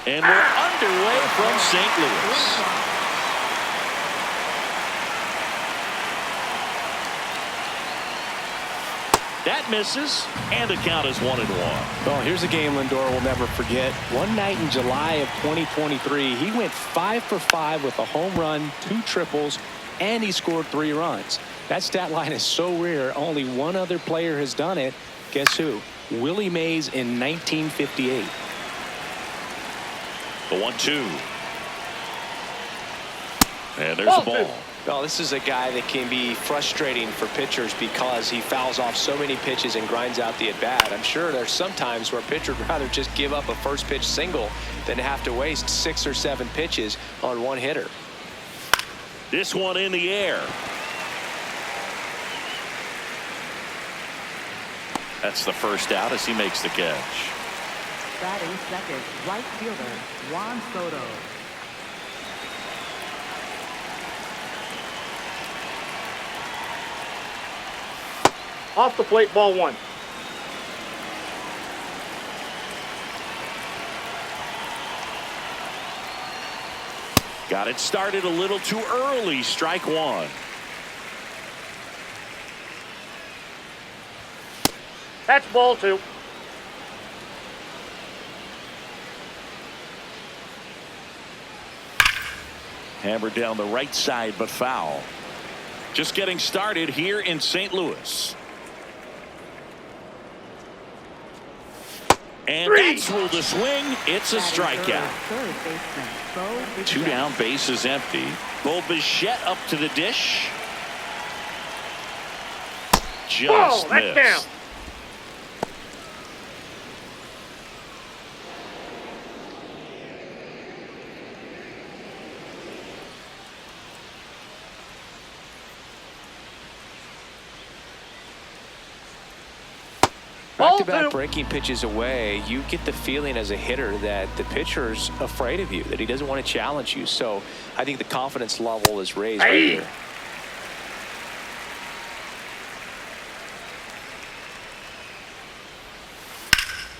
And we're underway from St. Louis. That misses, and the count is 1-1. Well, here's a game Lindor will never forget. One night in July of 2023, he went 5 for 5 with a home run, 2 triples, and he scored 3 runs. That stat line is so rare, only one other player has done it. Guess who? Willie Mays in 1958. The 1-2. And there's the ball. Well, this is a guy that can be frustrating for pitchers because he fouls off so many pitches and grinds out the at-bat. I'm sure there's some times where a pitcher would rather just give up a first pitch single than have to waste 6 or 7 pitches on one hitter. This one in the air. That's the first out as he makes the catch. Batting second, right fielder, Juan Soto. Off the plate, ball 1. Got it started a little too early. Strike 1. That's ball 2. Hammered down the right side, but foul. Just getting started here in St. Louis. And that's ruled a swing. It's a strikeout. 2 down, base is empty. Bo Bichette up to the dish. Just missed. Down. Back-to-back breaking pitches away, you get the feeling as a hitter that the pitcher's afraid of you, that he doesn't want to challenge you. So I think the confidence level is raised right here.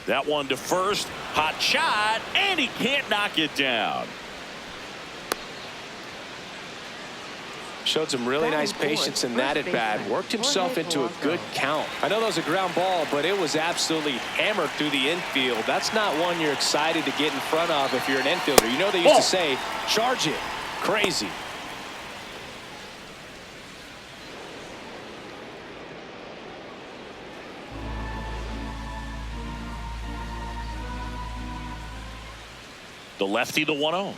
That one to first. Hot shot, and he can't knock it down. Showed some really nice patience in that at-bat. Worked himself into a good count. I know that was a ground ball, but it was absolutely hammered through the infield. That's not one you're excited to get in front of if you're an infielder. You know they used to say, charge it. Crazy. The lefty, the 1-0.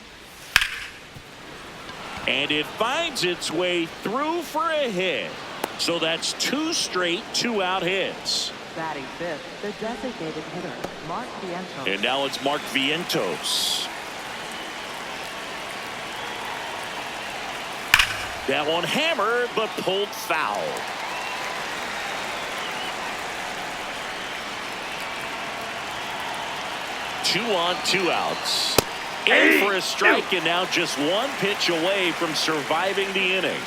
And it finds its way through for a hit. So that's 2 straight 2-out hits. Batting fifth, the designated hitter, Mark Vientos. And now it's Mark Vientos. That one hammered, but pulled foul. Two on, 2 outs. In for a strike, and now just 1 pitch away from surviving the inning.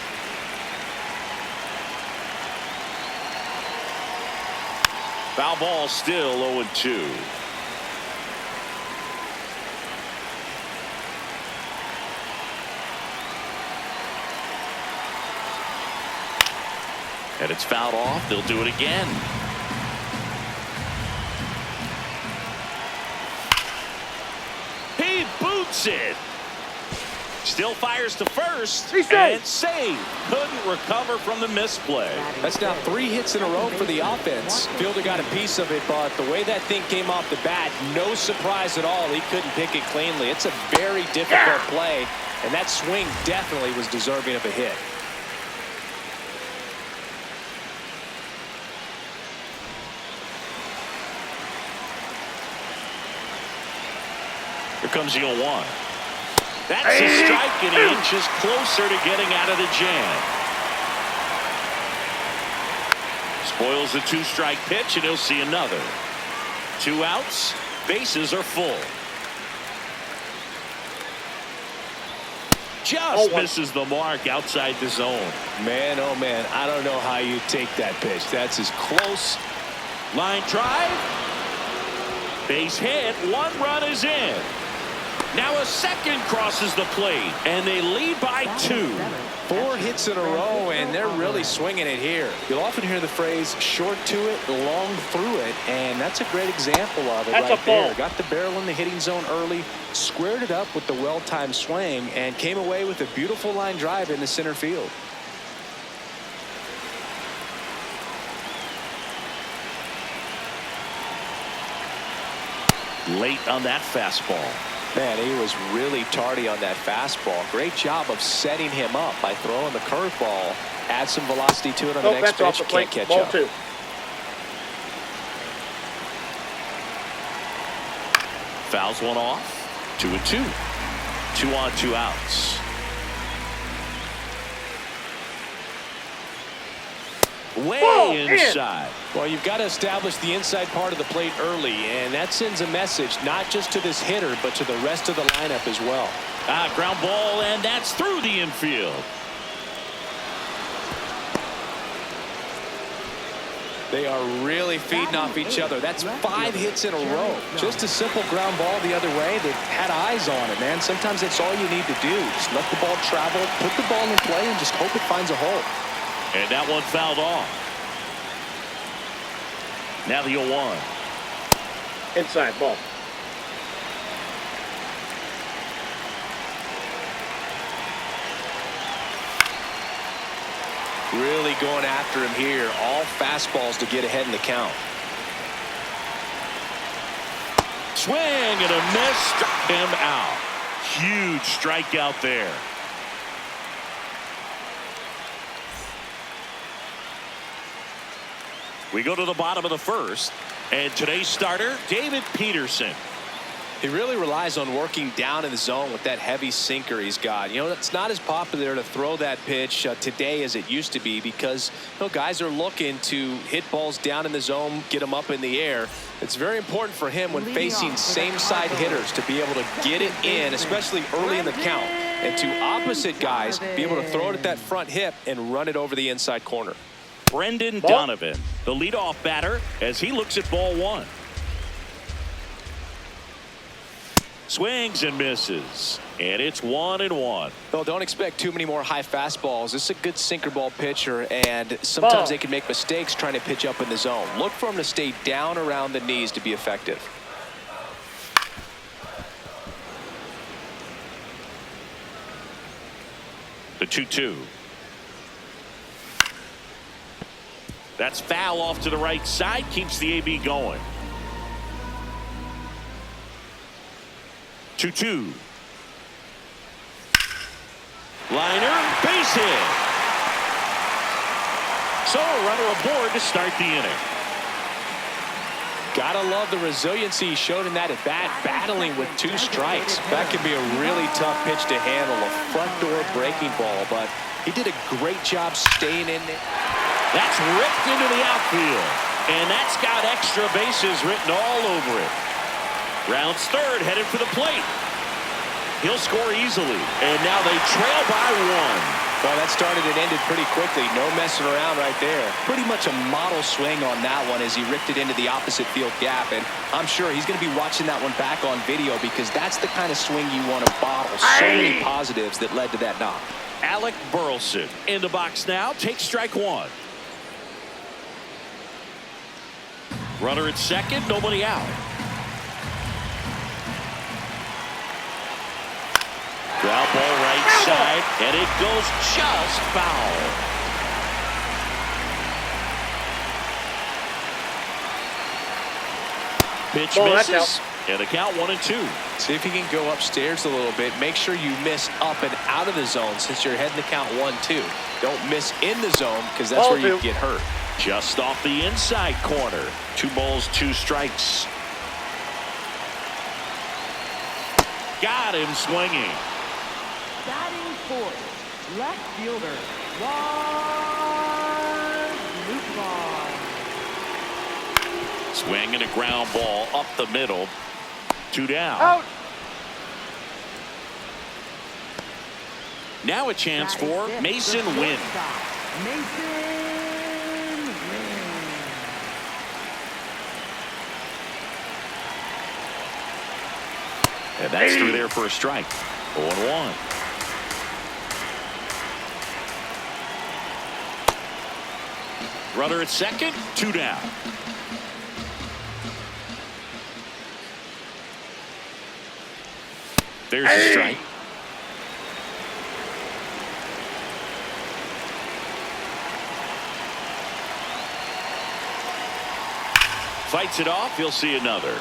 Foul ball, still 0-2. And it's fouled off. They'll do it again. He boots it. Still fires to first. And save. Couldn't recover from the misplay. That's now 3 hits in a row for the offense. Fielder got a piece of it, but the way that thing came off the bat, no surprise at all. He couldn't pick it cleanly. It's a very difficult play, and that swing definitely was deserving of a hit. Here comes the 0-1. That's a strike, and he inches closer to getting out of the jam. Spoils the 2-strike pitch, and he'll see another. 2 outs, bases are full. Just misses the mark outside the zone. Man, oh man, I don't know how you take that pitch. That's as close. Line drive. Base hit. 1 run is in. Now a second crosses the plate, and they lead by 2. 4 hits in a row, and they're really swinging it here. You'll often hear the phrase short to it, long through it, and that's a great example of it. That's right a ball. there. Got the barrel in the hitting zone early, squared it up with the well-timed swing, and came away with a beautiful line drive into center field. Late on that fastball. Man, he was really tardy on that fastball. Great job of setting him up by throwing the curveball. Add some velocity to it on the next that's off pitch. the plate. Can't catch Ball up. 2. Fouls one off. 2-2. 2 on, 2 outs. Way Ball inside. Well, you've got to establish the inside part of the plate early, and that sends a message not just to this hitter, but to the rest of the lineup as well. Ground ball, and that's through the infield. They are really feeding off each other. That's 5 hits in a row. Just a simple ground ball the other way. They had eyes on it, man. Sometimes that's all you need to do. Just let the ball travel, put the ball in play, and just hope it finds a hole. And that one fouled off. Now the 0-1. Inside ball. Really going after him here. All fastballs to get ahead in the count. Swing and a miss. Struck him out. Huge strikeout there. We go to the bottom of the first, and today's starter, David Peterson. He really relies on working down in the zone with that heavy sinker he's got. You know, it's not as popular to throw that pitch today as it used to be because, you know, guys are looking to hit balls down in the zone, get them up in the air. It's very important for him when facing same-side hitters to be able to get it in, especially early in the count, and to opposite guys be able to throw it at that front hip and run it over the inside corner. Brendan Donovan, the leadoff batter, as he looks at ball 1. Swings and misses, and it's 1-1. Well, don't expect too many more high fastballs. This is a good sinker ball pitcher, and sometimes they can make mistakes trying to pitch up in the zone. Look for him to stay down around the knees to be effective. The 2-2. That's foul off to the right side, keeps the AB going. 2-2. Liner, base hit. So a runner aboard to start the inning. Gotta love the resiliency he showed in that at bat, battling with 2 strikes. That could be a really tough pitch to handle, a front door breaking ball, but he did a great job staying in there. That's ripped into the outfield, and that's got extra bases written all over it. Rounds third, headed for the plate. He'll score easily, and now they trail by 1. Well, that started and ended pretty quickly. No messing around right there. Pretty much a model swing on that one as he ripped it into the opposite field gap, and I'm sure he's going to be watching that one back on video because that's the kind of swing you want to bottle. So many positives that led to that knock. Alec Burleson in the box now, takes strike 1. Runner at second, nobody out. Ground ball right side, and it goes just foul. Pitch misses, and the count 1-2. See if you can go upstairs a little bit. Make sure you miss up and out of the zone since you're heading the count 1-2. Don't miss in the zone because that's where you get hurt. Just off the inside corner. 2 balls, 2 strikes. Got him swinging. Batting fourth, left fielder, Juan Lucas. Swing and a ground ball up the middle. 2 down. Out. Now a chance for Mason Wynn. Mason Wynn. And that's through there for a strike. 0-1. Runner at second, 2 down. There's a strike. Fights it off. He'll see another.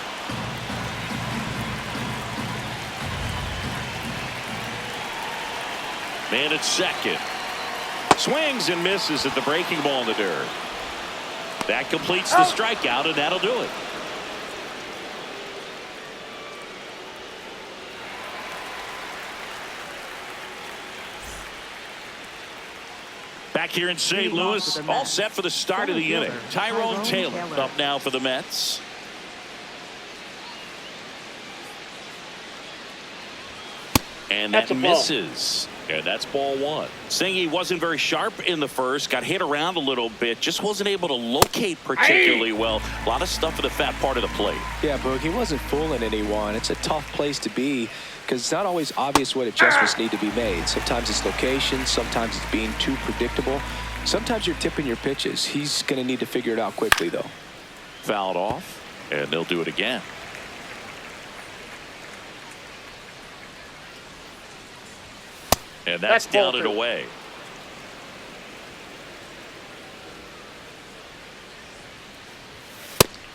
Man at second. Swings and misses at the breaking ball in the dirt. That completes the strikeout, and that'll do it. Back here in St. Louis, all set for the start of the inning. Tyrone Taylor up now for the Mets. And that misses. And that's ball 1. Saying he wasn't very sharp in the first, got hit around a little bit, just wasn't able to locate particularly well. A lot of stuff at the fat part of the plate. Yeah, Boog, he wasn't fooling anyone. It's a tough place to be because it's not always obvious what adjustments need to be made. Sometimes it's location, sometimes it's being too predictable. Sometimes you're tipping your pitches. He's going to need to figure it out quickly, though. Fouled off, and they'll do it again. And that's down and away.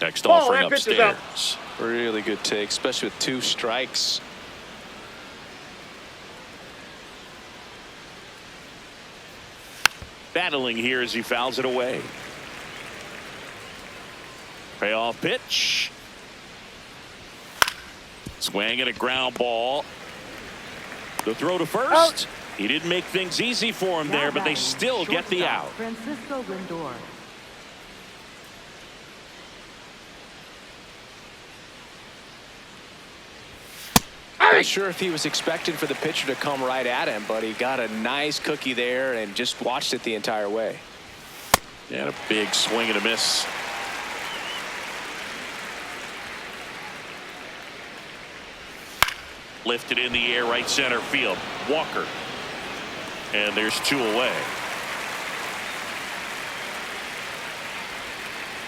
Next offering upstairs. Really good take, especially with 2 strikes. Battling here as he fouls it away. Payoff pitch. Swing and a ground ball. The throw to first. He didn't make things easy for him there, but they still get the out. Francisco Lindor. Not sure if he was expecting for the pitcher to come right at him, but he got a nice cookie there and just watched it the entire way. And a big swing and a miss. Lifted in the air, right center field. Walker. And there's 2 away.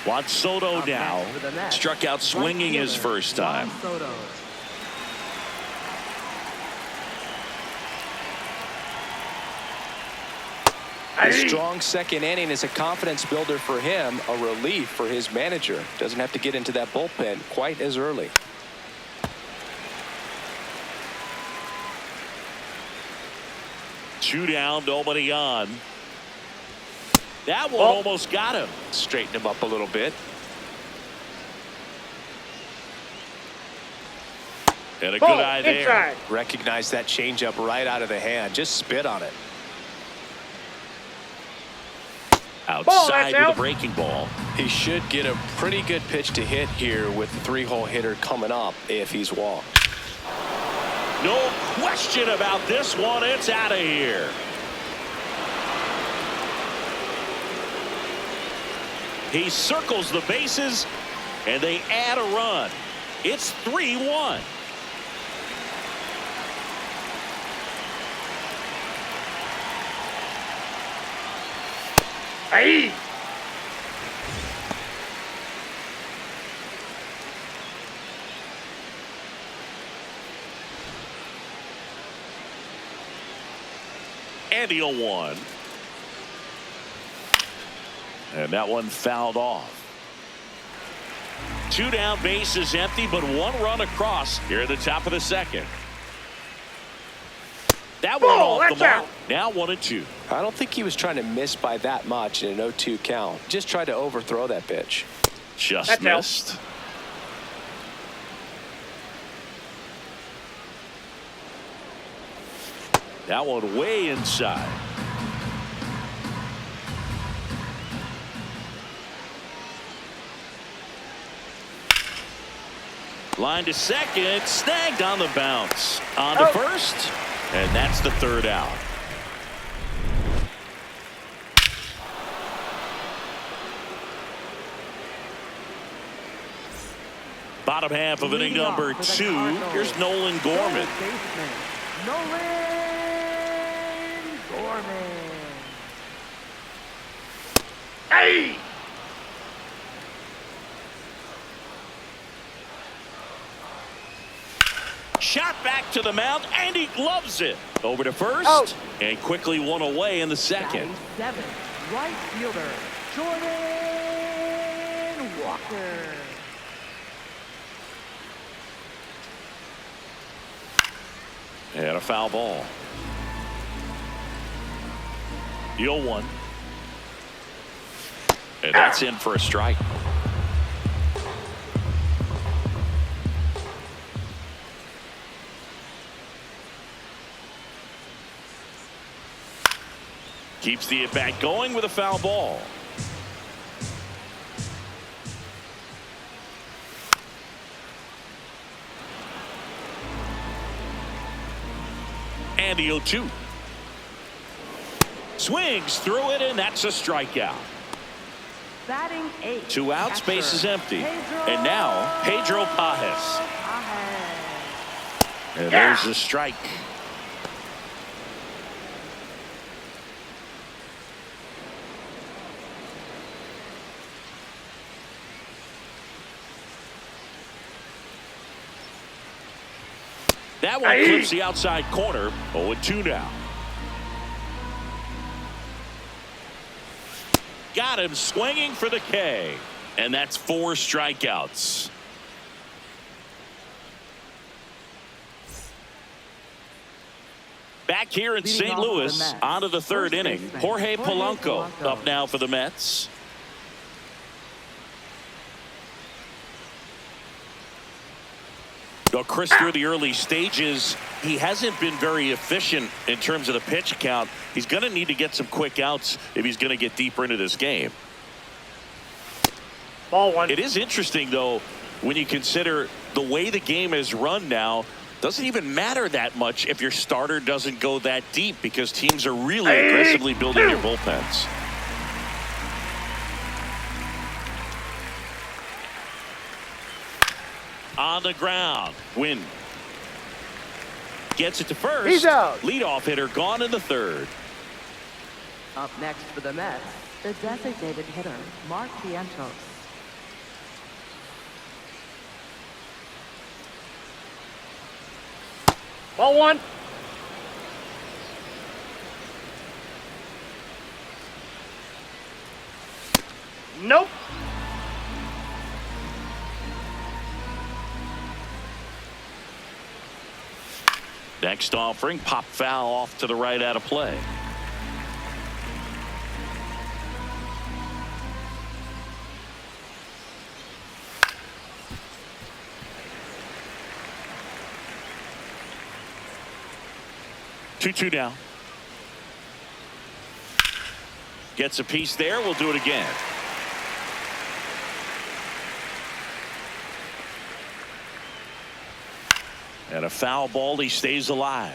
Juan Soto now struck out swinging his first time. A strong second inning is a confidence builder for him, a relief for his manager. Doesn't have to get into that bullpen quite as early. Two down, nobody on. That one almost got him. Straighten him up a little bit. And a good eye there. Inside. Recognize that changeup right out of the hand. Just spit on it. Outside with a breaking ball. He should get a pretty good pitch to hit here with the 3-hole hitter coming up if he's walked. No question about this one. It's out of here. He circles the bases, and they add a run. It's 3-1. Hey! And the 0-1. And that one fouled off. 2 down, bases empty, but 1 run across here at the top of the second. That one off the mark. Now 1-2. I don't think he was trying to miss by that much in an 0-2 count. Just tried to overthrow that pitch. Just missed. That one way inside. Line to second, snagged on the bounce. On to first, and that's the 3rd out. Bottom half of inning Leading off number for the 2. Cardinals, Here's Nolan Gorman. third baseman, Nolan Gorman. Hey! Shot back to the mound, and he gloves it. Over to first, Out. and quickly one away in the second. Batting 7, right fielder, Jordan Walker. And a foul ball. 0-1. And that's in for a strike. Keeps the at-bat going with a foul ball. And the 0-2. Swings through it, and that's a strikeout. Batting 8. 2 outs, catcher, base is empty. Pedro And now Pedro Pajes. Pajes. And there's the strike. That one clips the outside corner. 0-2 now. Got him swinging for the K. And that's 4 strikeouts. Back here in Leading St. off for the Louis, Mets, on to the third first inning. baseman, Jorge Jorge Polanco Polanco. up now for the Mets. Though Chris, through the early stages, he hasn't been very efficient in terms of the pitch count. He's going to need to get some quick outs if he's going to get deeper into this game. Ball 1. It is interesting, though, when you consider the way the game is run now. Doesn't even matter that much if your starter doesn't go that deep, because teams are really aggressively building their bullpens. On the ground, Wynn gets it to first. He's out. Leadoff hitter gone in the third. Up next for the Mets, the designated hitter, Mark Vientos. Ball 1. Nope. Next offering, pop foul off to the right, out of play. Two down. Gets a piece there. We'll do it again. And a foul ball. He stays alive.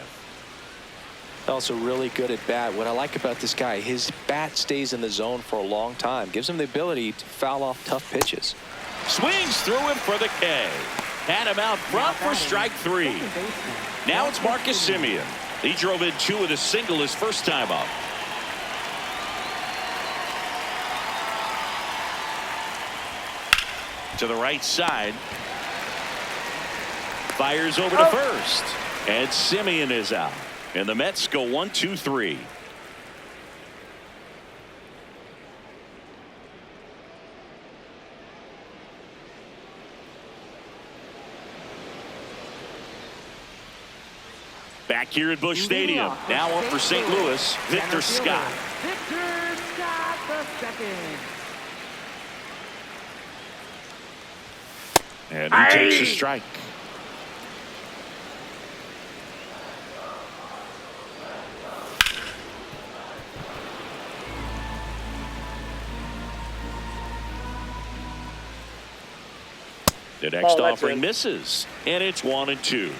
Also really good at bat. What I like about this guy, his bat stays in the zone for a long time. Gives him the ability to foul off tough pitches. Swings through him for the K. Had him out front for strike 3. Now it's Marcus Semien. He drove in 2 with a single his first time up. To the right side. Fires over to first. And Semien is out. And the Mets go 1-2-3. Back here at Busch Stadium. Now up for St. Louis, Victor Scott. Victor Scott the second. And he takes a strike. The next offering misses, and it's 1-2.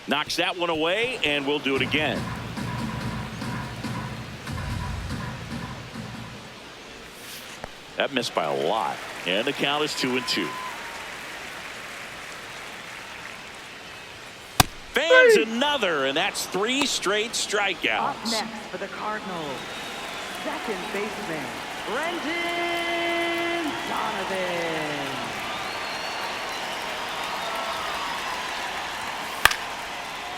Knocks that one away, and we'll do it again. That missed by a lot. And the count is 2-2. Fans another, and that's 3 straight strikeouts. Up next for the Cardinals, second baseman, Brendan Donovan.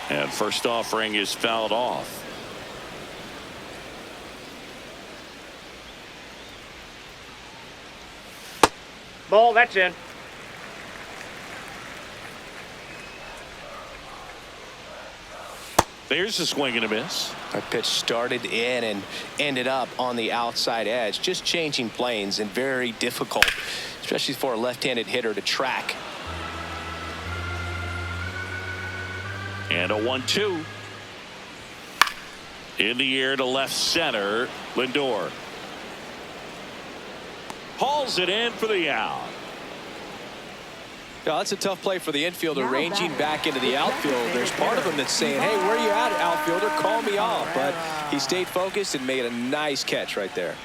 And first offering is fouled off. Ball, that's in. There's a swing and a miss. That pitch started in and ended up on the outside edge. Just changing planes and very difficult, especially for a left-handed hitter to track. And a 1-2. In the air to left center, Lindor. Hauls it in for the out. Yeah, that's a tough play for the infielder, Now ranging back into the outfield. designated There's part of him that's saying, hey, where are you at, outfielder? Call me off. But he stayed focused and made a nice catch right there.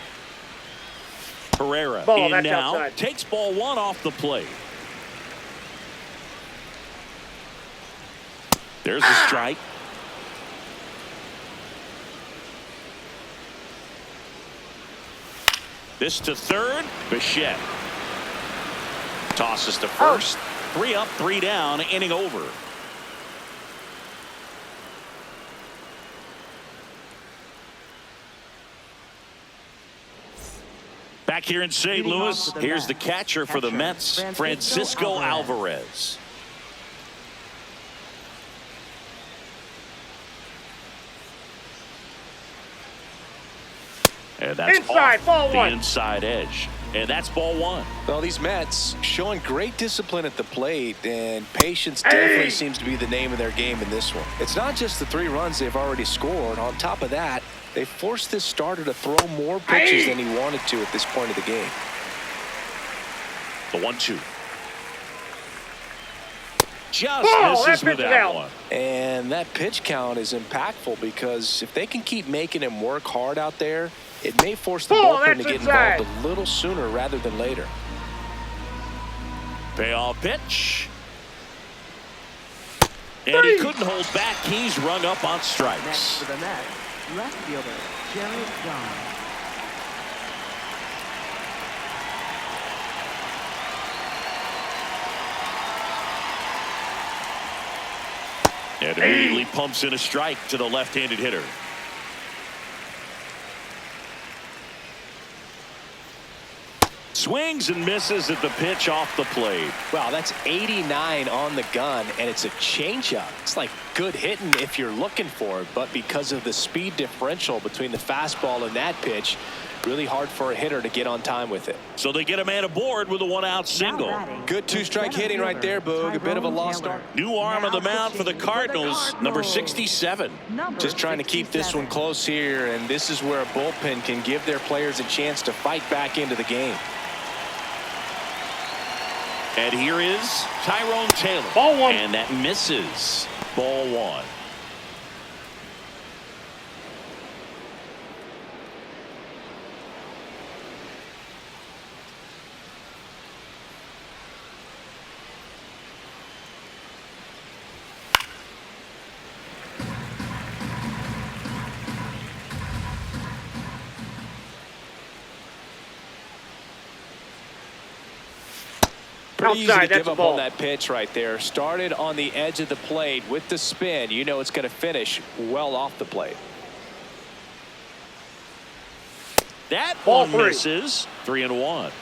Herrera Ball, in that's now. outside. Takes ball 1 off the plate. There's a strike. This to third. Bichette tosses to first. 3 up, 3 down, inning over. Back here in St. Leading Louis, off for the here's the Mets. catcher for the Mets, Francisco Alvarez. And that's Inside, off ball the 1. inside edge. And that's ball 1. Well, these Mets showing great discipline at the plate, and patience definitely seems to be the name of their game in this one. It's not just the 3 runs they've already scored. On top of that, they forced this starter to throw more pitches than he wanted to at this point of the game. The 1-2. Just Ball, misses that with pitch is that out. one. And that pitch count is impactful because if they can keep making him work hard out there, it may force the Ball, bullpen to that's get inside. involved a little sooner rather than later. Payoff pitch. And he couldn't hold back. He's rung up on Next strikes. for the Mets, left fielder, Jared John. And immediately pumps in a strike to the left-handed hitter. Swings and misses at the pitch off the plate. Wow, that's 89 on the gun, and it's a changeup. It's like good hitting if you're looking for it, but because of the speed differential between the fastball and that pitch, really hard for a hitter to get on time with it. So they get a man aboard with a 1-out single. Good 2-strike hitting right there, Boog. A bit of a lost start. New arm on the mound for the Cardinals, number 67. Just trying to keep this one close here, and this is where a bullpen can give their players a chance to fight back into the game. And here is Tyrone Taylor. Ball 1. And that misses. Ball 1. Pretty easy to Outside, give that's a up ball. on that pitch right there. Started on the edge of the plate with the spin. You know it's going to finish well off the plate. That Ball one 3. misses. 3-1.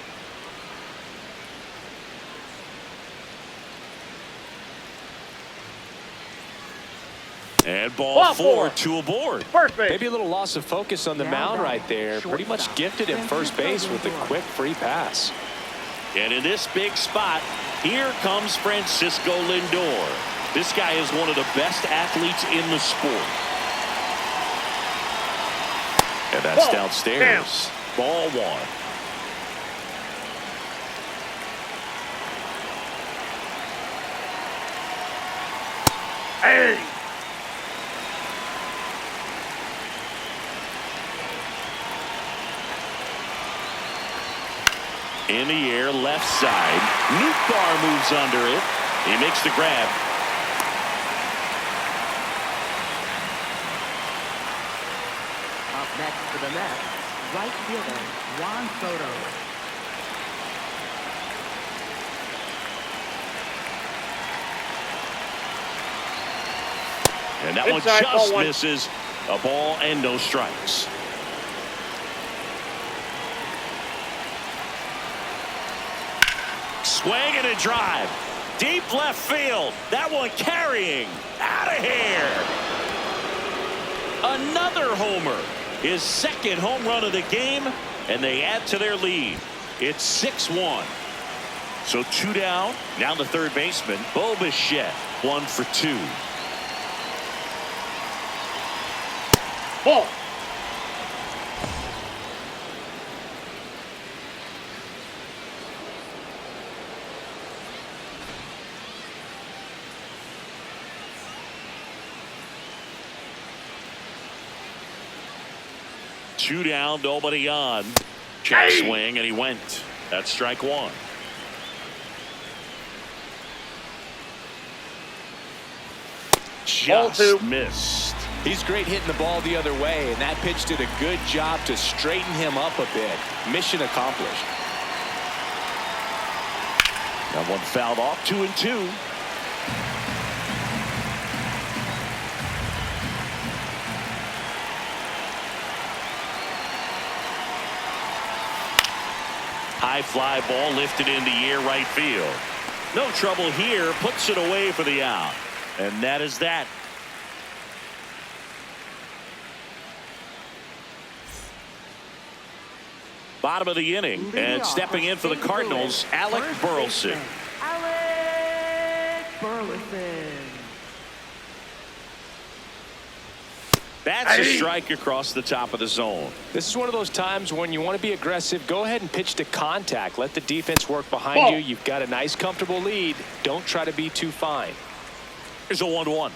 And ball Ball 4, 4. 2 aboard. First base. Maybe a little loss of focus on the mound right there. Pretty much gifted him first base with a quick free pass. And in this big spot, here comes Francisco Lindor. This guy is one of the best athletes in the sport. And that's Ball downstairs. Ball 1. Hey. In the air, left side. Nootbaar moves under it. He makes the grab. Up next for the Mets, right fielder Juan Soto. And that Inside, one just misses. A ball and no strikes. Swing and a drive. Deep left field. That one carrying. Out of here. Another homer. His second home run of the game. And they add to their lead. It's 6-1. So 2 down. Now the third baseman, Bo Bichette, 1 for 2. Ball. Two down, nobody on. Check swing, and he went. That's strike one. Just missed. He's great hitting the ball the other way, and that pitch did a good job to straighten him up a bit. Mission accomplished. That one fouled off. 2-2. High fly ball lifted in the air, right field. No trouble here. Puts it away for the out. And that is that. Bottom of the inning, and stepping in for the Cardinals, Alec Burleson. Alec Burleson. That's a strike across the top of the zone. This is one of those times when you want to be aggressive. Go ahead and pitch to contact. Let the defense work behind you. You've got a nice, comfortable lead. Don't try to be too fine. Here's a 1-1.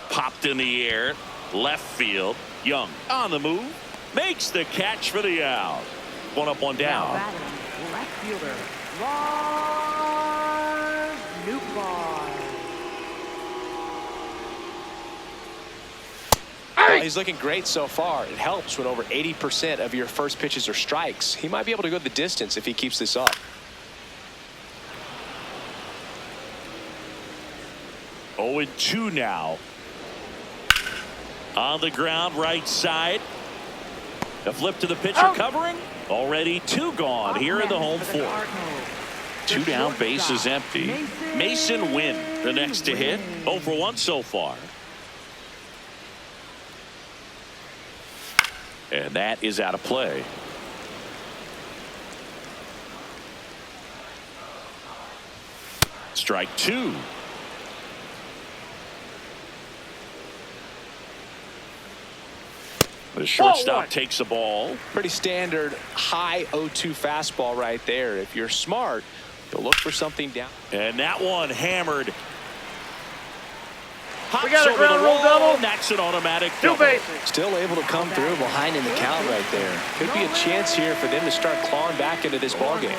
Popped in the air, left field. Young on the move. Makes the catch for the out. 1 up, 1 down. Left fielder Lars Nootbaar. Well, he's looking great so far. It helps when over 80% of your first pitches are strikes. He might be able to go the distance if he keeps this up. Oh, 2 now. On the ground, right side. A flip to the pitcher covering. Already 2 gone here in the home 4th. 2 down, base is empty. Mason Wynn, the next to hit. 0 for 1 so far. And that is out of play. Strike 2. The shortstop takes the ball. Pretty standard high 0-2 fastball right there. If you're smart, you'll look for something down. And that one hammered. Hops We got a over ground the rule wall, double. and that's an automatic 2 double. bases. Still able to come through behind in the count right there. Could be a chance here for them to start clawing back into this ball game.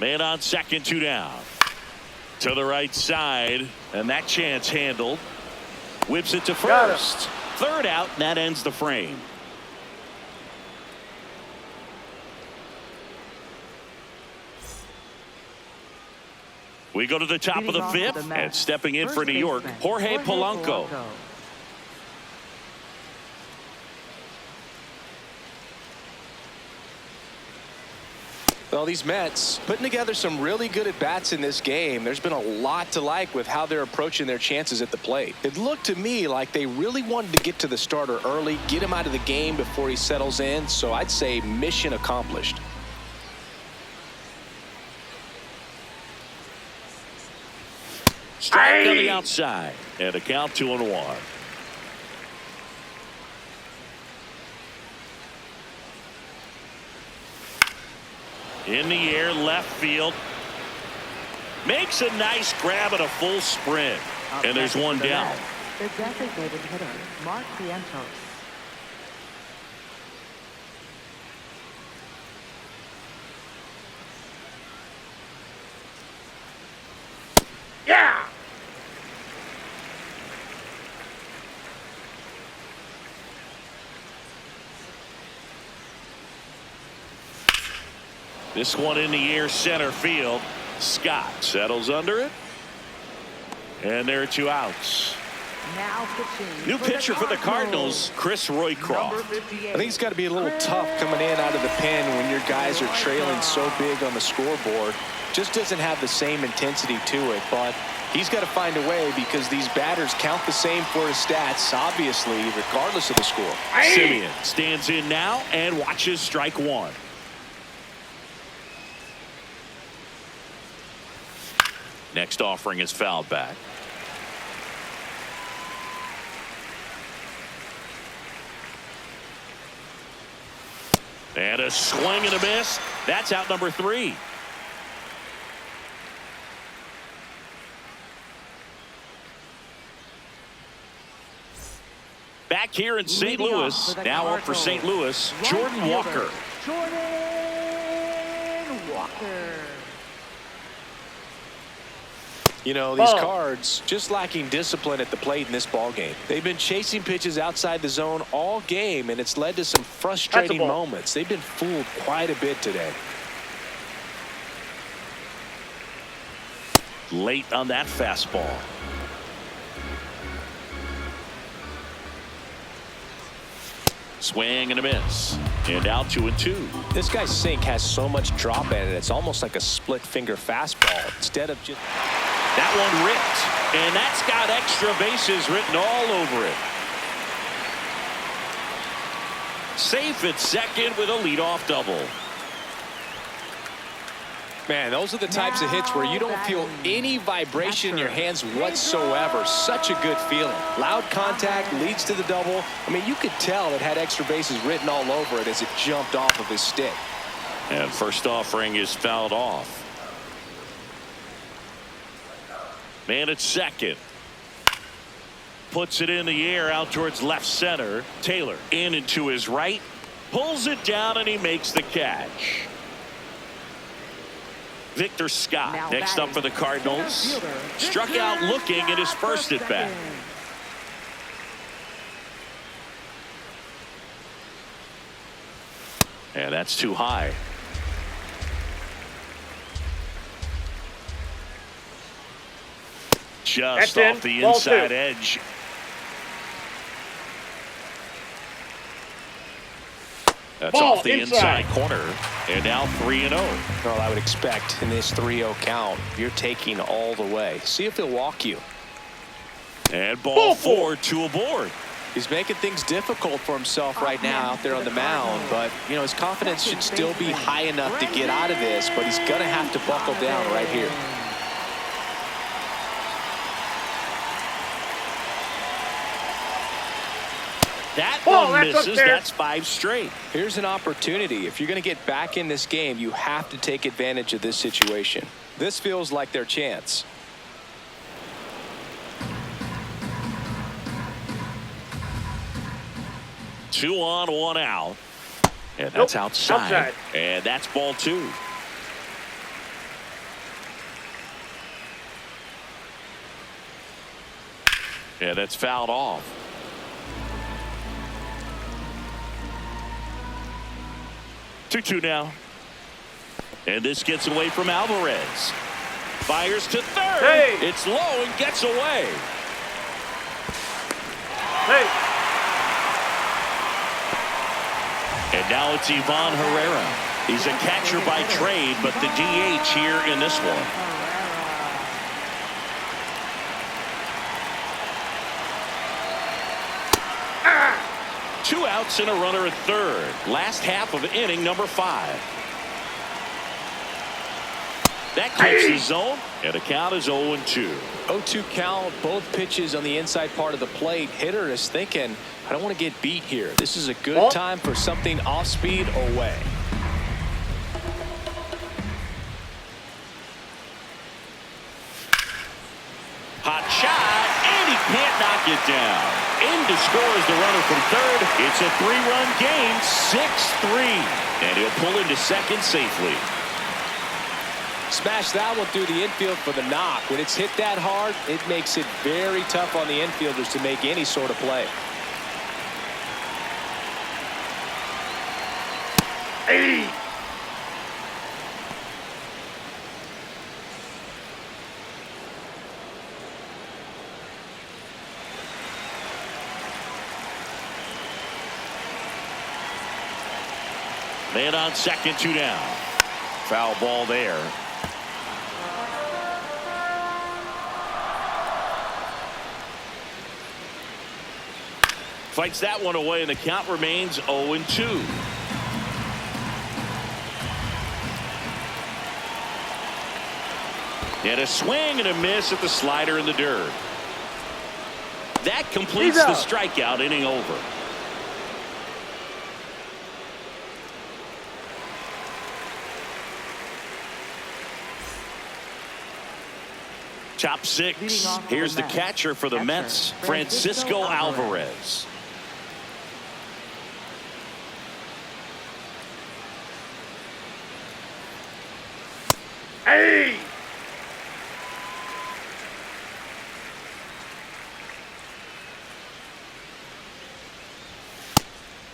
Man on second, 2 down. To the right side, and that chance handled. Whips it to first. Third out, and that ends the frame. We go to the top of the 5th, and stepping in for New York, Jorge Polanco. Well, these Mets putting together some really good at-bats in this game. There's been a lot to like with how they're approaching their chances at the plate. It looked to me like they really wanted to get to the starter early, get him out of the game before he settles in. So I'd say mission accomplished. Strike on the outside, and a count 2-1. In the air, left field. Makes a nice grab at a full sprint. And there's one down. The designated hitter, Mark Vientos. Yeah! This one in the air, center field. Scott settles under it. And there are 2 outs. Now pitching. New pitcher for the Cardinals, Chris Roycroft. I think it's got to be a little tough coming in out of the pen when your guys are trailing so big on the scoreboard. Just doesn't have the same intensity to it, but he's got to find a way because these batters count the same for his stats, obviously, regardless of the score. Simeon stands in now and watches strike 1. Next offering is fouled back. And a swing and a miss. That's out number 3. Back here in St. Louis, now up for St. Louis, Jordan Walker. Jordan Walker. You know, these Cards just lacking discipline at the plate in this ball game. They've been chasing pitches outside the zone all game, and it's led to some frustrating moments. They've been fooled quite a bit today. Late on that fastball. Swing and a miss. And out 2-2. This guy's sink has so much drop in it. It's almost like a split finger fastball instead of just. That one ripped, and that's got extra bases written all over it. Safe at second with a leadoff double. Man, those are the types of hits where you don't feel any vibration in your hands whatsoever. Such a good feeling. Loud contact leads to the double. I mean, you could tell it had extra bases written all over it as it jumped off of his stick. And first offering is fouled off. Man at second. Puts it in the air out towards left center. Taylor in and to his right. Pulls it down and he makes the catch. Victor Scott next up for the Cardinals. Struck out looking at his first at bat. And that's too high. Just off the inside edge. That's off the inside corner. And now 3-0. Well, I would expect in this 3-0 count, you're taking all the way. See if he'll walk you. And ball 4, 2 aboard. He's making things difficult for himself right now out there on the mound, but you know his confidence should still be high enough to get out of this, but he's going to have to buckle down right here. That one misses. That's 5 straight. Here's an opportunity. If you're going to get back in this game, you have to take advantage of this situation. This feels like their chance. Two on, 1 out. And that's outside. And that's ball 2. Yeah, that's fouled off. 2-2 now. And this gets away from Alvarez. Fires to third. Hey. It's low and gets away. Hey. And now it's Ivan Herrera. He's a catcher by trade, but the DH here in this one. Two outs and a runner at third. Last half of inning number 5. That keeps the zone, and the count is 0-2. 0-2 count, both pitches on the inside part of the plate. Hitter is thinking, I don't want to get beat here. This is a good time for something off speed away. it down. In to score is the runner from third. It's a 3-run game, 6-3. And he'll pull into second safely. Smash that one through the infield for the knock. When it's hit that hard, it makes it very tough on the infielders to make any sort of play. Hey! Man on second, 2 down. Foul ball there. Fights that one away, and the count remains 0-2. And a swing and a miss at the slider in the dirt. That completes the strikeout, inning over. Top 6. Here's the catcher for the Mets, Francisco Alvarez. Hey!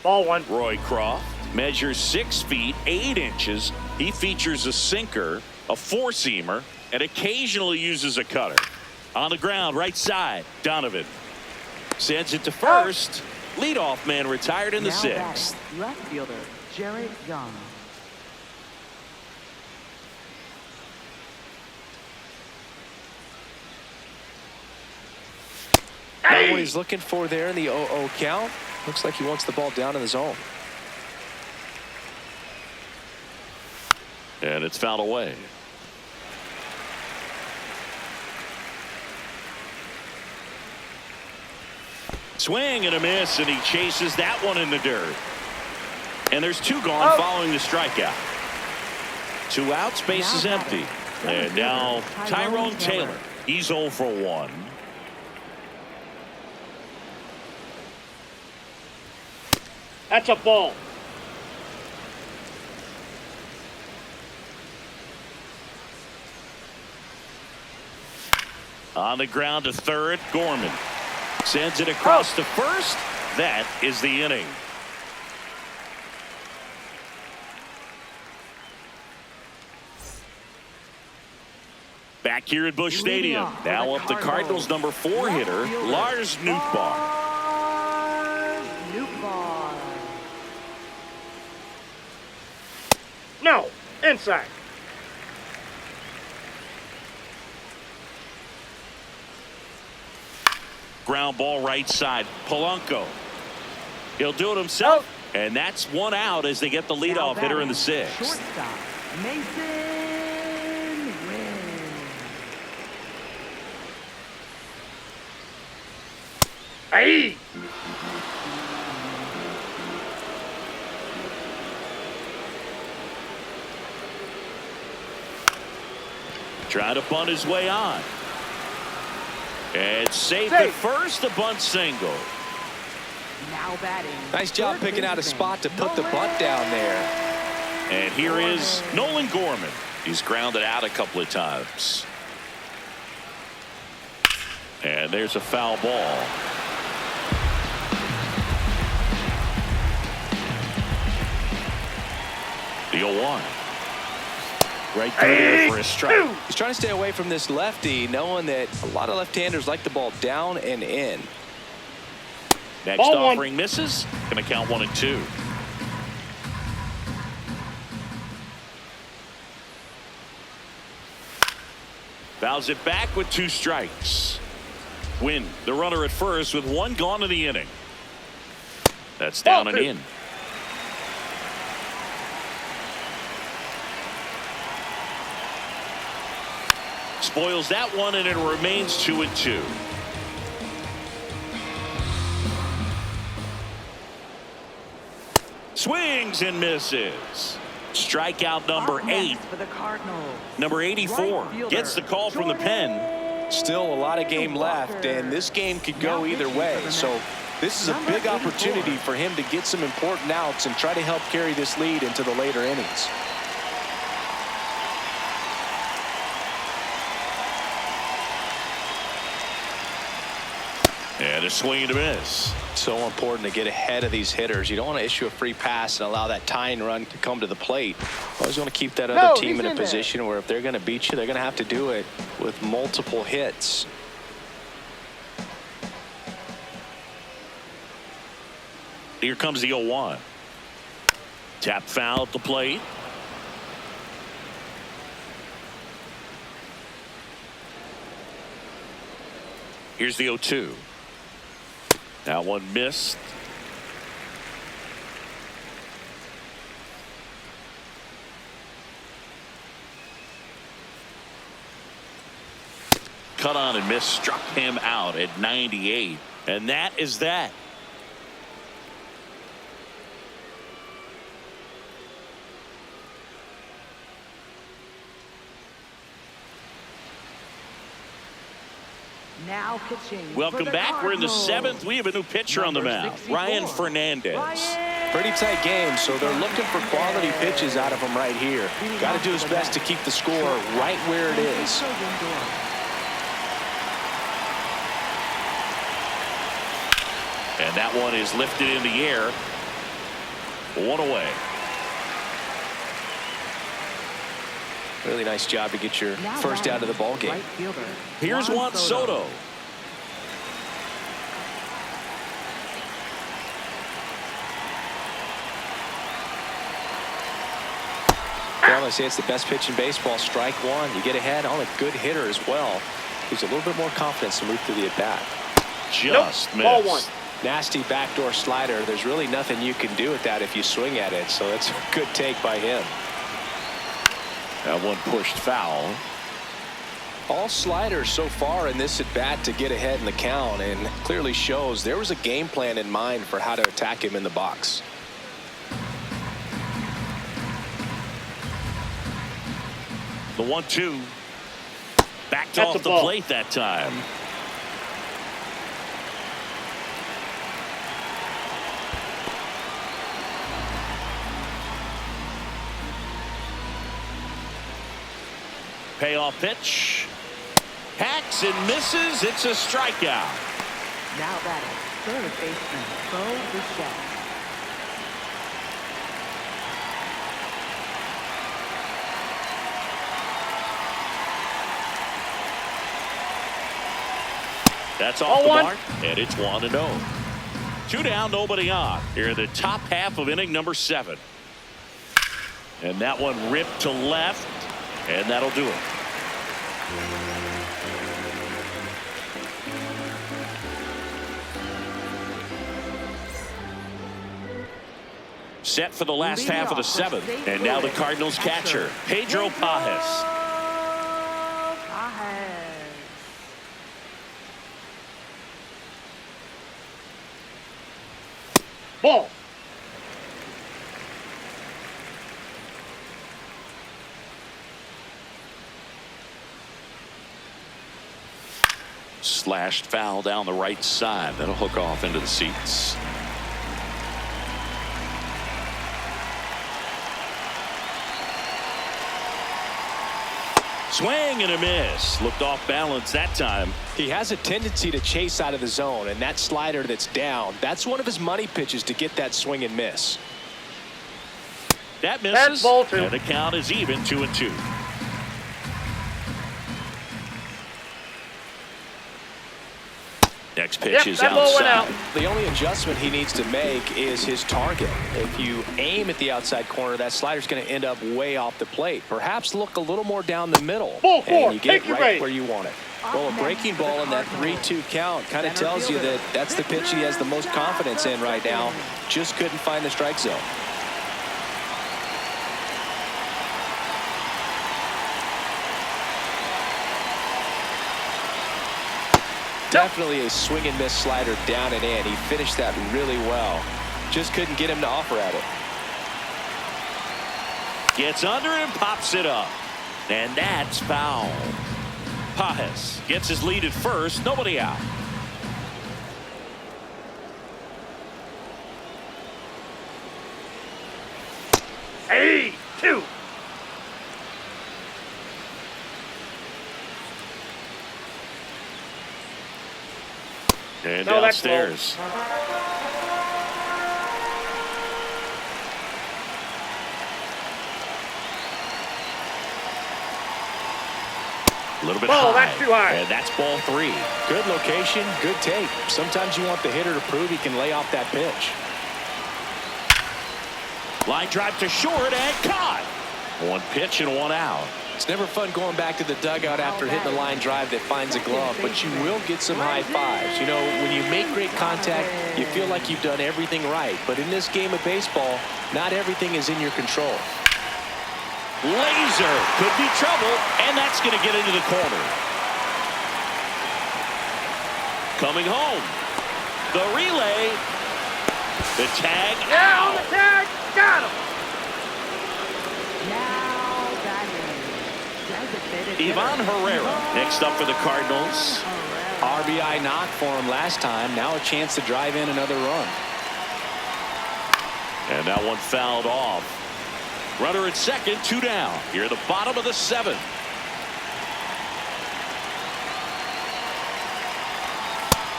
Ball 1. Roy Croft measures 6 feet 8 inches. He features a sinker, a 4-seamer, and occasionally uses a cutter. On the ground, right side, Donovan sends it to first. Leadoff man retired in the 6th. Left fielder Jared Young. Not what he's looking for there in the 0-0 count. Looks like he wants the ball down in the zone. And it's fouled away. Swing and a miss, and he chases that one in the dirt. And there's 2 gone following the strikeout. 2 outs, base is empty. And now Tyrone Taylor. He's 0 for 1. That's a ball. On the ground to third, Gorman sends it across to first. That is the inning. Back here at Busch Stadium. Now up the Cardinals' number 4 hitter, Lars Nootbaar. No, inside. Ground ball right side, Polanco. He'll do it himself, and that's 1 out as they get the leadoff hitter in the 6th. Shortstop Mason Wynn. Hey! Trying to bunt his way on. And safe at first, the bunt single. Now batting. Nice job picking out a spot to put the bunt down there. And here is Nolan Gorman. He's grounded out a couple of times. And there's a foul ball. The 0-1. Right there for a strike. He's trying to stay away from this lefty, knowing that a lot of left-handers like the ball down and in. Next offering misses. Going to count 1-2. Fouls it back with 2 strikes. Win the runner at first with 1 gone in the inning. That's down and in. Spoils that one, and it remains 2-2. Swings and misses. Strikeout number 8. For the Cardinals. Number 84 gets the call from the pen. Still a lot of game left, and this game could go either way. So this is a big opportunity for him to get some important outs and try to help carry this lead into the later innings. And a swing and a miss. So important to get ahead of these hitters. You don't want to issue a free pass and allow that tying run to come to the plate. Always want to keep that other team in a position where if they're going to beat you, they're going to have to do it with multiple hits. Here comes the 0-1. Tap foul at the plate. Here's the 0-2. That one missed. Cut on and missed, struck him out at 98. And that is that. Now pitching. Welcome back. We're in the 7th. We have a new pitcher on the mound, Ryan Fernandez. Pretty tight game, so they're looking for quality pitches out of him right here. Got to do his best to keep the score right where it is. And that one is lifted in the air. 1 away. Really nice job to get your first out of the ball game. Here's Juan Soto. Well, I say it's the best pitch in baseball. Strike one. You get ahead on a good hitter as well. Gives a little bit more confidence to move through the at-bat. Just missed. Ball one. Nasty backdoor slider. There's really nothing you can do with that if you swing at it. So that's a good take by him. That one pushed foul. All sliders so far in this at-bat to get ahead in the count, and clearly shows there was a game plan in mind for how to attack him in the box. The 1-2. Backed off the plate that time. Payoff pitch. Hacks and misses. It's a strikeout. Now batting, third baseman, Bo Bichette. That's off the mark, and it's 1-0. 2 down, nobody on. Here in the top half of inning number 7. And that one ripped to left, and that'll do it. Set for the last half of the 7th, and now the Cardinals catcher, Pedro Pajes. Ball. Slashed foul down the right side. That'll hook off into the seats. Swing and a miss. Looked off balance that time. He has a tendency to chase out of the zone, and that slider that's down, that's one of his money pitches to get that swing and miss. That misses. That's ball 2. And the count is even, 2-2. Next pitch is outside. The only adjustment he needs to make is his target. If you aim at the outside corner, that slider's going to end up way off the plate. Perhaps look a little more down the middle, and you get it right where you want it. Well, a breaking ball in that 3-2 count kind of tells you that that's the pitch he has the most confidence in right now. Just couldn't find the strike zone. Definitely a swing and miss slider down and in. He finished that really well. Just couldn't get him to offer at it. Gets under and pops it up. And that's foul. Pajes gets his lead at first. Nobody out. Hey, 2. And No, that's downstairs. A little bit Ball, high. that's too high. And that's ball 3. Good location, good take. Sometimes you want the hitter to prove he can lay off that pitch. Line drive to short and caught. 1 pitch and 1 out. It's never fun going back to the dugout after hitting a line drive that finds a glove, but you will get some high fives. You know, when you make great contact, you feel like you've done everything right. But in this game of baseball, not everything is in your control. Laser could be trouble, and that's going to get into the corner. Coming home. The relay. The tag. Yeah, on the tag. Got him. Now batting. Designated hitter, Ivan Herrera next up for the Cardinals. RBI knock for him last time. Now a chance to drive in another run. And that one fouled off. Runner at second, 2 down. Here at the bottom of the 7th.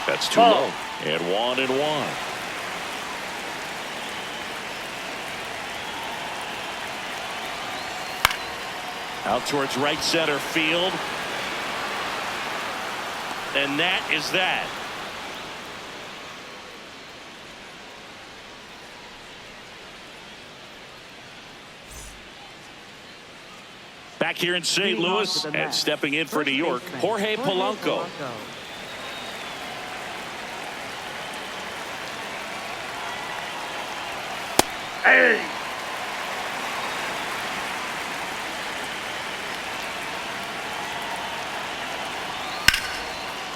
That's too low. And 1-1. Out towards right center field. And that is that. Back here in St. Louis and stepping in for New York, Jorge Polanco. Hey.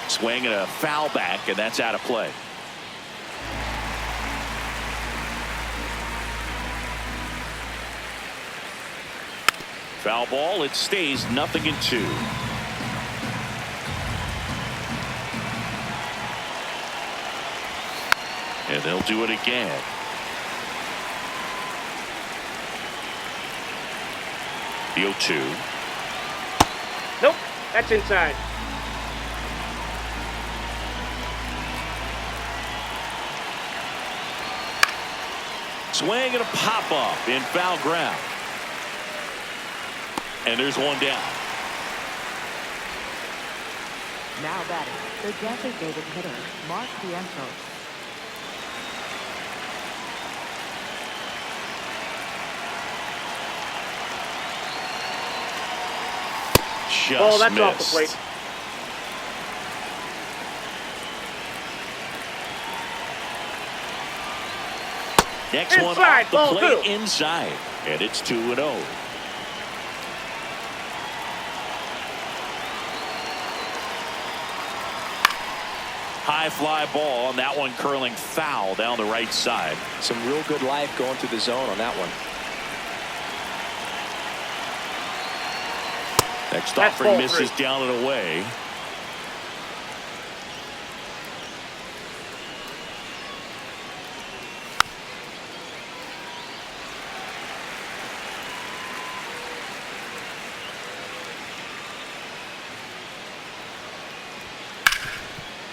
Swing and a foul back, and that's out of play. Foul ball. It stays 0-2. And they'll do it again. The 0-2. Nope, that's inside. Swing and a pop up in foul ground. And there's 1 down. Now batting. The designated hitter, Mark Vientos. Just That's missed. off the plate. Next one Inside, off the ball plate 2. inside. And it's 2-0. High fly ball, and that one curling foul down the right side. Some real good life going through the zone on that one. Next That's offering ball misses 3. down and away.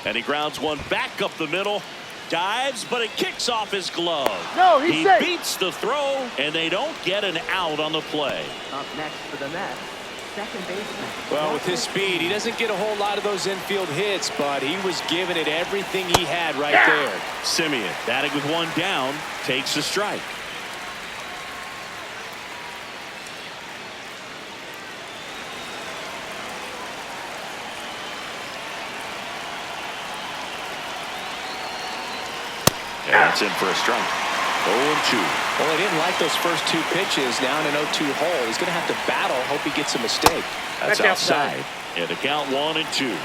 And he grounds one back up the middle. Dives, but it kicks off his glove. No, he safe. beats the throw, and they don't get an out on the play. Up next for the Mets, second baseman. Well, with his speed, he doesn't get a whole lot of those infield hits, but he was giving it everything he had right there. Simeon, batting with 1 down, takes a strike. And that's in for a strike. 0-2. Well, he didn't like those first 2 pitches. Now in an 0-2 hole, he's going to have to battle. Hope he gets a mistake. That's outside. And the count 1-2.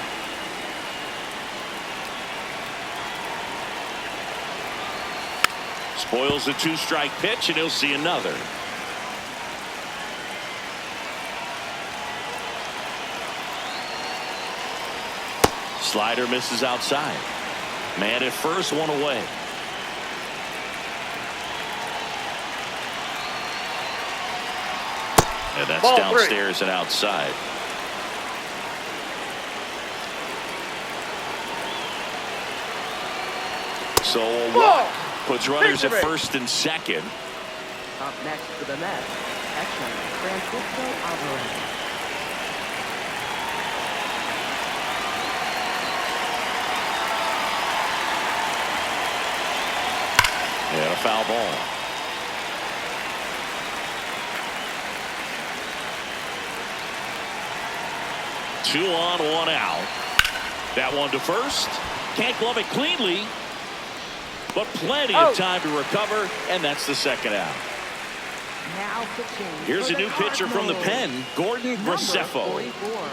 Spoils the 2-strike pitch, and he'll see another. Slider misses outside. Man at first, one away. And that's Ball downstairs and outside. So a walk puts runners at first and second. Up next for the Mets, catcher Francisco Alvarez. And a foul ball. Two on, one out. That one to first. Can't glove it cleanly, but plenty of time to recover, and that's the second out. Now pitching. Here's a new pitcher from the pen, Gordon Graceffo.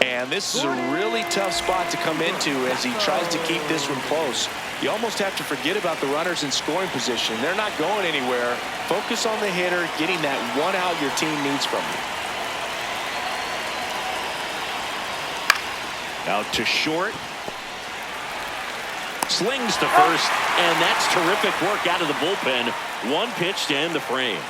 And this is a really tough spot to come into as he tries to keep this one close. You almost have to forget about the runners in scoring position. They're not going anywhere. Focus on the hitter, getting that one out your team needs from you. Out to short. Slings to first, and that's terrific work out of the bullpen. One pitch to end the frame.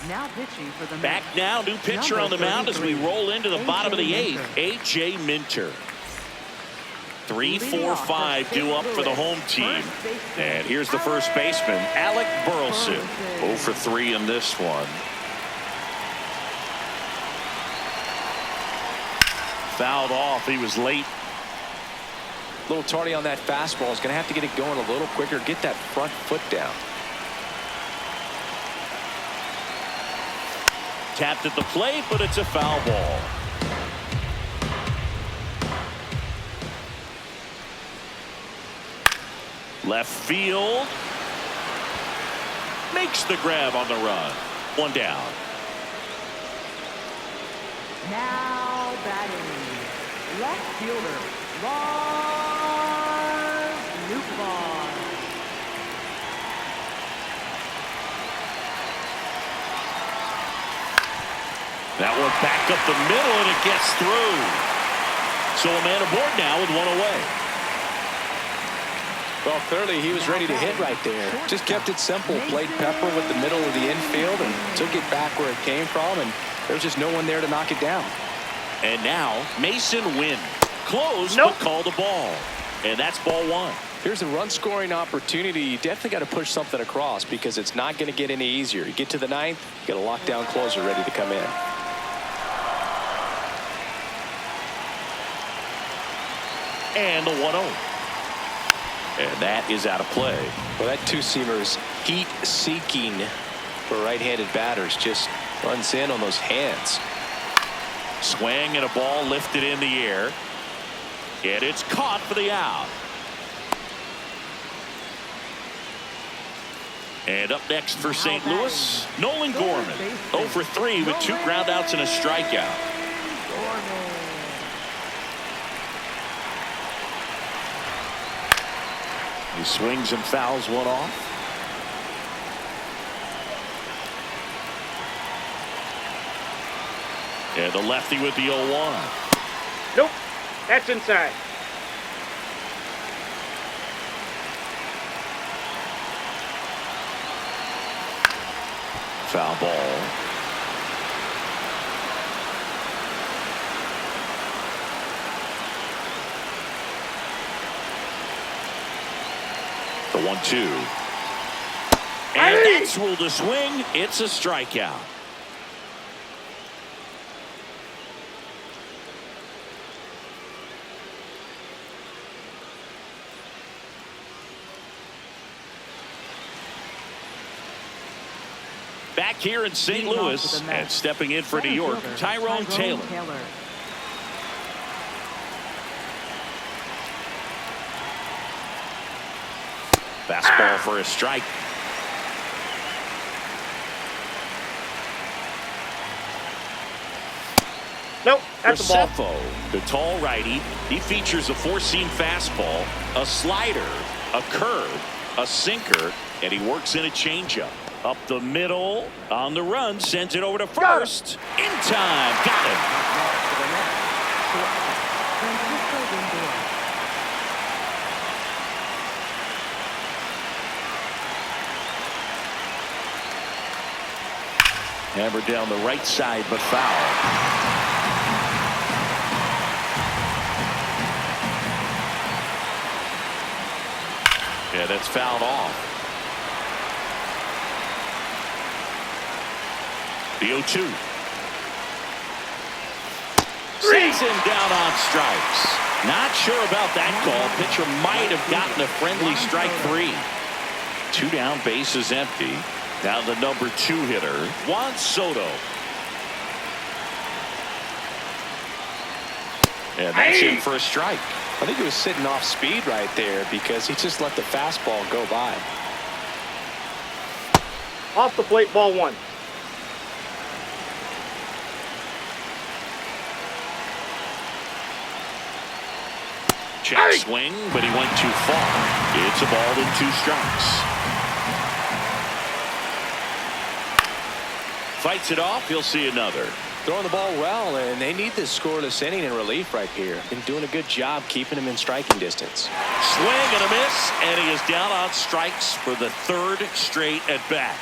Now pitching for the Back now, new pitcher on the mound as we roll into the bottom of the eighth. A.J. Minter. 3, 4, 5 due up for the home team. And here's the first baseman, Alec Burleson. 0 for 3 in this one. Fouled off. He was late. A little tardy on that fastball. Is going to have to get it going a little quicker. Get that front foot down. Tapped at the plate, but it's a foul ball. Left field. Makes the grab on the run. One down. Now batting, left fielder, Lars Nootbaar. That one back up the middle, and it gets through. So a man aboard now with one away. Well, clearly he was ready to hit right there. Just kept it simple. Played pepper with the middle of the infield and took it back where it came from, and there was just no one there to knock it down. And now Mason Wynn. Close, Nope. but called a ball. And that's ball one. Here's a run-scoring opportunity. You definitely got to push something across because it's not going to get any easier. You get to the ninth, you got a lockdown closer ready to come in. And the 1-0. And that is out of play. Well, that two-seamer is heat-seeking for right-handed batters. Just runs in on those hands. Swing and a ball lifted in the air. And it's caught for the out. And up next for St. Louis, Nolan Gorman. 0 for 3 with 2 groundouts and a strikeout. He swings and fouls one off. And the lefty with the 0-1. Nope. That's inside. Foul ball. The 1-2. And that's ruled a swing. It's a strikeout. Back here in St. Louis and stepping in for New York, Tyrone Taylor. Fastball for a strike. Nope, that's a ball. Graceffo, the tall righty, he features a 4-seam fastball, a slider, a curve, a sinker, and he works in a changeup. Up the middle on the run, sends it over to first. In time, got him. Next for the Mets, Francisco Lindor. Hammered down the right side, but foul. Yeah, that's fouled off. The 0-2. Sends him down on strikes. Not sure about that call. Pitcher might have gotten a friendly strike 3. 2 down, bases empty. Now the number 2 hitter, Juan Soto. And that's in for a strike. I think he was sitting off speed right there because he just let the fastball go by. Off the plate, ball 1. Check swing, but he went too far. It's a ball and 2 strikes. Fights it off. He'll see another. Throwing the ball well, and they need this scoreless inning in relief right here. Been doing a good job keeping him in striking distance. Swing and a miss, and he is down on strikes for the 3rd straight at bat.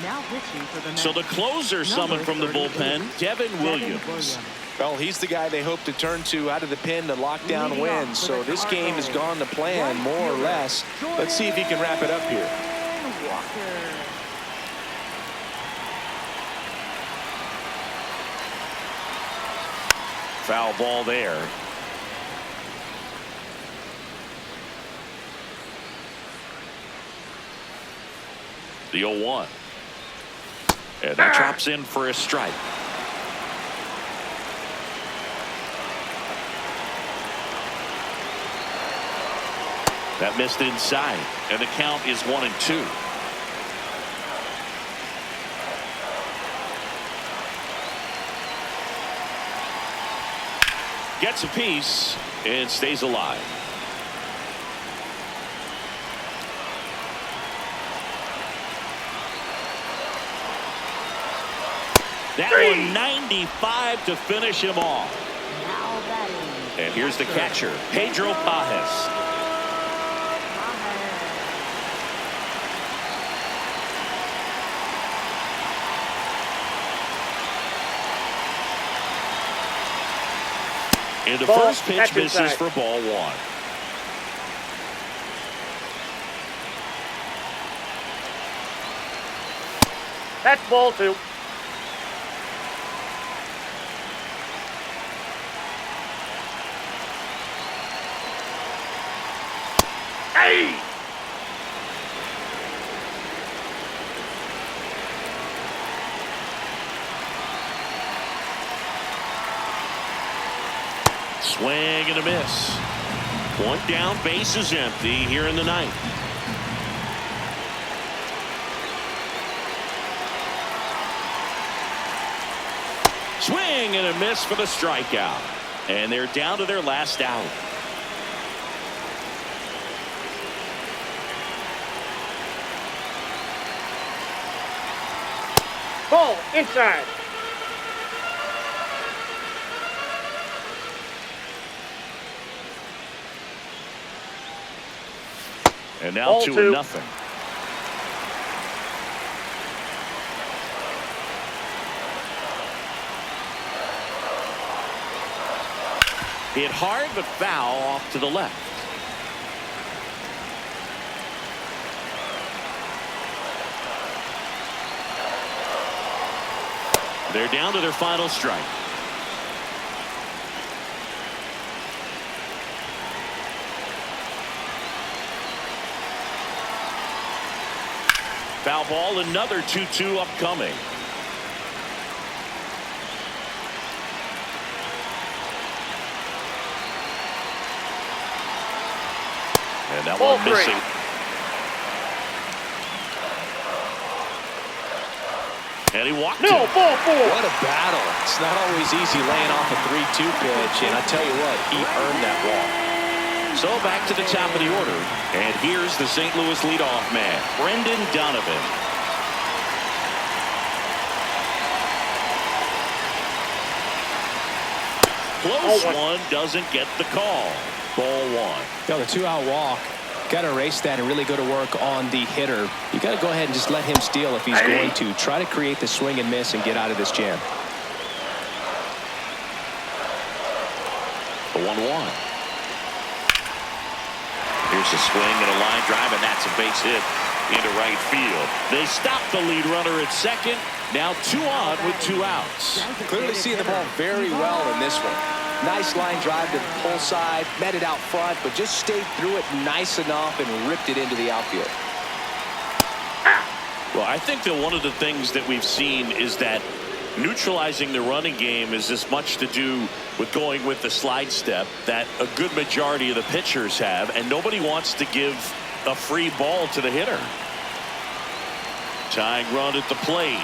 Now pitching for the Mets. So the closer summoned from the bullpen, Devin Williams. Well, he's the guy they hope to turn to out of the pen to lock down wins. So this game has gone to plan, more or less. Let's see if he can wrap it up here. Foul ball there. The 0-1. And that drops in for a strike. That missed inside, and the count is 1-2. Gets a piece and stays alive. That one 95 to finish him off. And here's the catcher, Pedro Pajes. And the first pitch misses for ball 1. That's ball 2. Hey! Swing and a miss. 1 down, base is empty here in the 9th. Swing and a miss for the strikeout. And they're down to their last out. Ball inside. And now Ball 2-0. Hit hard but foul off to the left. They're down to their final strike. Foul ball, another 2-2 upcoming. And that one missing. And he walked No, it. ball 4. What a battle. It's not always easy laying off a 3-2 pitch, and I tell you what, he earned that walk. So back to the top of the order, and here's the St. Louis leadoff man, Brendan Donovan. Close one, doesn't get the call. Ball 1. The 2-out walk. Got to erase that and really go to work on the hitter. You got to go ahead and just let him steal if he's going to. Try to create the swing and miss and get out of this jam. The 1-1. Here's a swing and a line drive, and that's a base hit into right field. They stop the lead runner at second. Now 2 on with 2 outs. Clearly seeing the ball very well in this one. Nice line drive to the pull side, met it out front, but just stayed through it nice enough and ripped it into the outfield. Well, I think that one of the things that we've seen is that neutralizing the running game is as much to do with going with the slide step that a good majority of the pitchers have, and nobody wants to give a free ball to the hitter. Tying run at the plate.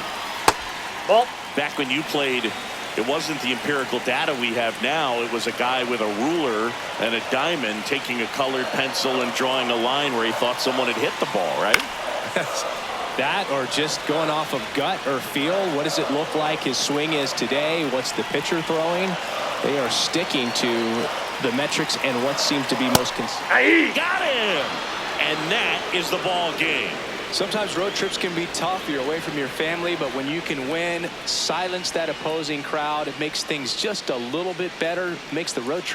Ball. Back when you played, it wasn't the empirical data we have now. It was a guy with a ruler and a diamond taking a colored pencil and drawing a line where he thought someone had hit the ball, right? That or just going off of gut or feel. What does it look like his swing is today? What's the pitcher throwing? They are sticking to the metrics and what seems to be most consistent. Got him! And that is the ball game. Sometimes road trips can be tough. You're away from your family, but when you can win, silence that opposing crowd, it makes things just a little bit better, makes the road trip